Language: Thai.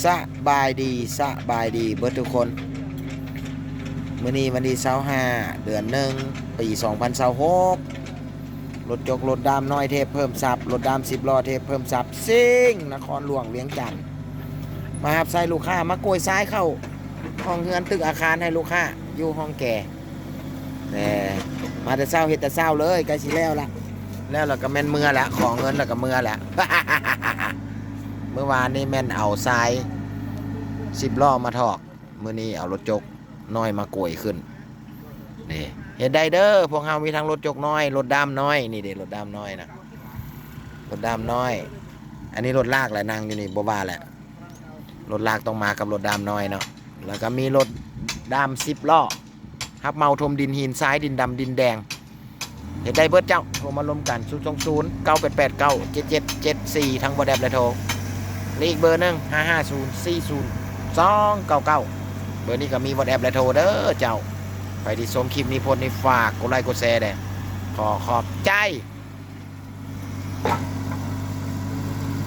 สบายดีสบายดีเบิดทุกคนมื้อนี้วันที่25เดือน1ปี2026รถจกรถดามน้อยเทพเพิ่มศัพท์รถดาม10ล้อเทพเพิ่มศัพท์ซิ่งนครหลวงเวียงจันทน์มารับใส่ลูกค้ามาโกยซ้ายเข้าห้องเฮือนตึกอาคารให้ลูกค้าอยู่ห้องแก่แต่มาแต่เช้าเฮ็ดแต่เช้าเลยใกล้สิแล้วละแล้วก็แม่นเมื่อละขอเงินแล้วก็เมื่อละ เมื่อวานนี้แม่นเอาทราย10ล้อมาถอกมื้อนี้เอารถจกน้อยมาโกยขึ้นนี่เฮ็ดได้เด้อพวกเฮามีทั้งรถจกน้อยรถดามน้อยนี่เด้รถดามน้อยนะรถดามน้อยอันนี้รถลากแหละนั่งอยู่นี่บ่ว่าแหละรถลากต้องมากับรถดามน้อยเนาะแล้วก็มีรถดาม10ล้อฮับเมาทมดินหินทรายดินดำดินแดงเฮ็ดได้เบิดเจ้าโทรมาล้มกัน020 9889 7774ทั้งบ่แดบและโทรนี่อีกเบอร์นึง55040 299เบอร์นี้ก็มี WhatsApp และโทรเด้อเจ้าไปที่ชมคลิปนี้พลนี่ฝากกดไลค์กดแชร์เด้อขอบใจ